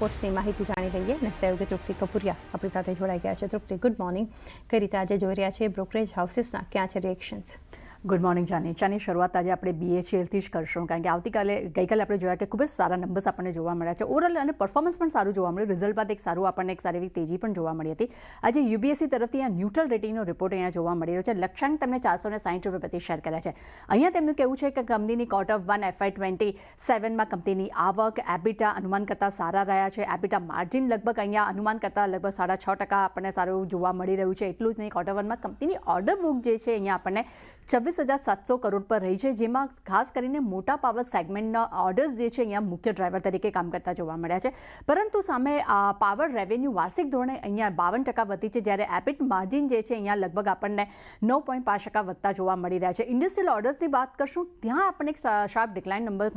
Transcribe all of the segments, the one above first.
પોસ્ટની માહિતી જાણી લઈએ અને સહયોગી તૃપ્તિ કપૂરિયા આપણી સાથે જોડાઈ ગયા છે. તૃપ્તિ, ગુડ મોર્નિંગ. કઈ રીતે આજે જોઈ રહ્યા છે બ્રોકરેજ હાઉસીસના ક્યાં છે રિએક્શન્સ? Good morning Jani. ચાની શરૂઆત આજે આપણે BHLથી જ કરશું, કારણ કે ગઈકાલે આપણે જોયા કે ખૂબ જ સારા નંબર્સ આપણને જોવા મળ્યા છે. ઓવરઓલ અને પરફોર્મન્સ પણ સારું જોવા મળ્યું. રિઝલ્ટ બાદ એક સારી એવી તેજી પણ જોવા મળી હતી. આજે UBSE તરફથી અહીંયા ન્યુટ્રલ રેટિંગનો રિપોર્ટ અહીંયા જોવા મળી રહ્યો છે. લક્ષ્યાંક તેમને 460 રૂપિયા પ્રતિ શેર કર્યા છે. અહીંયા તેમનું કહેવું છે કે કંપનીની Q1 FY27માં કંપનીની આવક એબિટા અનુમાન કરતાં સારા રહ્યા છે. એબિટા માર્જિન લગભગ અહીંયા અનુમાન કરતાં લગભગ 6.5% આપણને સારું જોવા મળી રહ્યું છે. એટલું જ નહીં, Q1માં કંપનીની ઓર્ડર બુક જે છે અહીંયા આપણને 26,700 કરોડ પર રહી છે, જેમાં ખાસ કરીને મોટા પાવર સેગમેન્ટના ઓર્ડર્સ જે છે અહીંયા મુખ્ય ડ્રાઈવર તરીકે કામ કરતા જોવા મળ્યા છે. પરંતુ સામે પાવર રેવન્યુ વાર્ષિક ધોરણે અહીંયા 52% વધી છે, જ્યારે એબિટ માર્જિન જે છે અહીંયા લગભગ આપણને 9.5% વધતા જોવા મળી રહ્યા છે. ઇન્ડસ્ટ્રીયલ ઓર્ડર્સની વાત કરશું, ત્યાં આપણને એક શાર્પ ડિક્લાઇન નંબર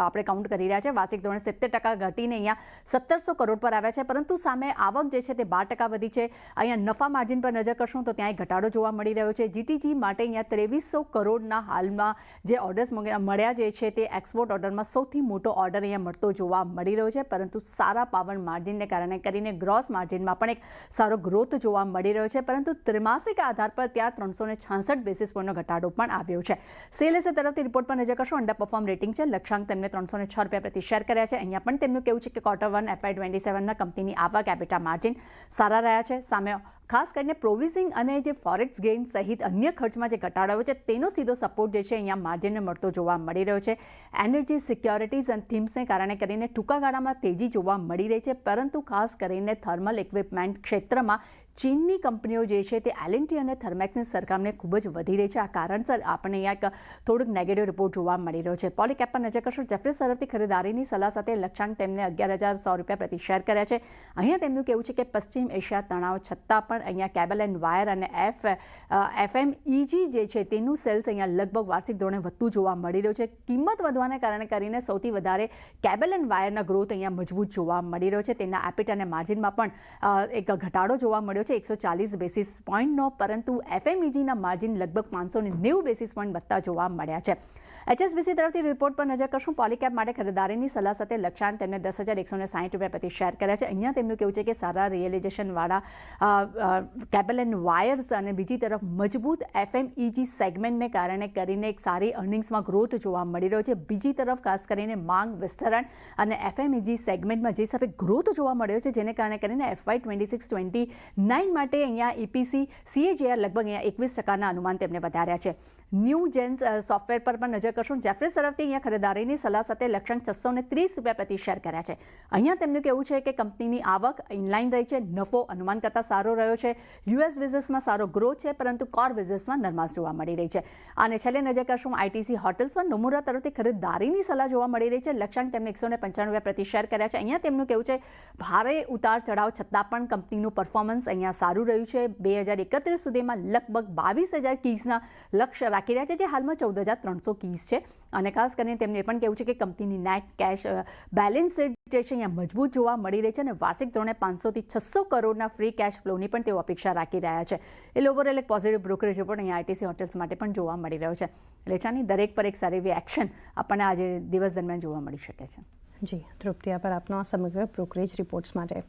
આપણે કાઉન્ટ કરી રહ્યા છે. વાર્ષિક ધોરણે 70% ઘટીને અહીંયા 1700 કરોડ પર આવ્યા છે. પરંતુ સામે આવક જે છે તે 12% વધી છે. અહીંયા નફા માર્જિન પર નજર કરશું તો ત્યાં એક ઘટાડો જોવા મળી રહ્યો છે. GTG માટે અહીંયા 2300 કરોડના હાલમાં જે ઓર્ડર્સ મળ્યા જે છે તે એક્સપોર્ટ ઓર્ડરમાં સૌથી મોટો ઓર્ડર અહીંયા મળતો જોવા મળી રહ્યો છે. પરંતુ સારા પાવર માર્જિનને કારણે કરીને ગ્રોસ માર્જિનમાં પણ એક સારો ગ્રોથ જોવા મળી રહ્યો છે. પરંતુ ત્રિમાસિક આધાર પર ત્યાં 366 બેસિસ પોઈન્ટનો ઘટાડો પણ આવ્યો છે. CLSA તરફથી રિપોર્ટ પર નજર કરશો, અંડર પરફોર્મ રેટિંગ છે. લક્ષ્યાંક તેમને 306 રૂપિયા પ્રતિ શેર કર્યા છે. અહીંયા પણ તેમનું કહેવું છે કે Q1 FY27ના કંપનીની આવક એબિટા માર્જિન સારા રહ્યા છે. સામે ખાસ કરીને પ્રોવિઝિંગ અને જે ફોરેક્સ ગેઇન સહિત અન્ય ખર્ચમાં જે ઘટાડો છે તેનો સીધો સપોર્ટ જે છે અહીંયા માર્જિનને મળતો જોવા મળી રહ્યો છે. એનર્જી, સિક્યોરિટીઝ અને થીમ્સને કારણે કરીને ટૂંકા ગાળામાં તેજી જોવા મળી રહી છે. પરંતુ ખાસ કરીને થર્મલ ઇક્વિપમેન્ટ ક્ષેત્રમાં ચીનની કંપનીઓ જે છે તે L&T અને થર્મેક્સની સરખામણીએ ખૂબ જ વધી રહી છે. આ કારણસર આપણને અહીંયા એક થોડુંક નેગેટિવ રિપોર્ટ જોવા મળી રહ્યો છે. પોલીકેપ પર નજર કરશું. જેફરીઝ તરફથી ખરીદારીની સલાહ સાથે લક્ષ્યાંક તેમને 11,100 રૂપિયા પ્રતિ શેર કર્યા છે. અહીંયા તેમનું કહેવું છે કે પશ્ચિમ એશિયા તણાવ છતાં પણ અહીંયા કેબલ એન્ડ વાયર અને FMEG જે છે તેનું સેલ્સ અહીંયા લગભગ વાર્ષિક ધોરણે વધતું જોવા મળી રહ્યું છે. કિંમત વધવાને કારણે કરીને સૌથી વધારે કેબલ એન્ડ વાયરના ગ્રોથ અહીંયા મજબૂત જોવા મળી રહ્યો છે. તેના એપિટ અને માર્જિનમાં પણ એક ઘટાડો જોવા મળ્યો છે 140 બેસિસ પોઈન્ટનો. પરંતુ FMEGના માર્જિન લગભગ 590 બેસિસ પોઈન્ટ વધતા જોવા મળ્યા છે. HSBC તરફથી રિપોર્ટ પર નજર કરશું. પોલીકેપ માટે ખરીદારીની સલાહ સાથે લક્ષ્યાંક તેમને 10,160 રૂપિયા પ્રતિ શેર કર્યા છે. અહીંયા તેમનું કહેવું છે કે સારા રિયલાઇઝેશનવાળા કેબલ એન્ડ વાયર્સ અને બીજી તરફ મજબૂત FMEG સેગમેન્ટને કારણે કરીને એક સારી અર્નિંગ્સમાં ગ્રોથ જોવા મળી રહ્યો છે. બીજી તરફ ખાસ કરીને માંગ વિસ્તરણ અને FMEG સેગમેન્ટમાં જે હિસાબે ગ્રોથ જોવા મળ્યો છે, જેને કારણે કરીને FY26-29 માટે અહીંયા EPC CAGR લગભગ અહીંયા 21%ના અનુમાન તેમને વધાર્યા છે. ન્યૂ જેન્સ સોફ્ટવેર પર પણ નજર કરશું. જેફરીઝ તરફથી અહીંયા ખરીદારીની સલાહ સાથે લક્ષ્યાંક 630 રૂપિયા પ્રતિ શેર કર્યા છે. અહીંયા તેમનું કહેવું છે કે કંપનીની આવક ઇનલાઇન રહી છે. નફો અનુમાન કરતાં સારો રહ્યો છે. US બિઝનેસમાં સારો ગ્રોથ છે, પરંતુ કોર બિઝનેસમાં નરમાશ જોવા મળી રહી છે. અને છેલ્લે નજર કરશું ITC હોટલ્સ પર. નોમુરા તરફથી ખરીદારીની સલાહ જોવા મળી રહી છે. લક્ષ્યાંક તેમને 195 રૂપિયા પ્રતિ શેર કર્યા છે. અહીંયા તેમનું કહેવું છે ભારે ઉતાર ચઢાવ છતાં પણ કંપનીનું પરફોર્મન્સ અહીંયા સારું રહ્યું છે. 2031 સુધીમાં લગભગ 22,000 કીઝના લક્ષ્ય રાખી રહ્યા છે, જે હાલમાં 14,300 કીઝ છે. અને ખાસ કરીને તેમને એ પણ કહેવું છે કે કંપનીની નેટ કેશ બેલેન્સ શીટ જે છે અહીંયા મજબૂત જોવા મળી રહી છે અને વાર્ષિક ધોરણે 500 થી 600 કરોડના ફ્રી કેશ ફ્લોની પણ તેઓ અપેક્ષા રાખી રહ્યા છે. એટલે ઓવરઓલ એક પોઝિટિવ બ્રોકરેજ રિપોર્ટ અહીંયા ITC હોટલ્સ માટે પણ જોવા મળી રહ્યો છે. એટલે ચાની દરેક પર એક સારી એવી એક્શન આપણને આજે દિવસ દરમિયાન જોવા મળી શકે છે. જી તૃપ્તિ, આભાર આપનો આ સમગ્ર બ્રોકરેજ રિપોર્ટ્સ માટે.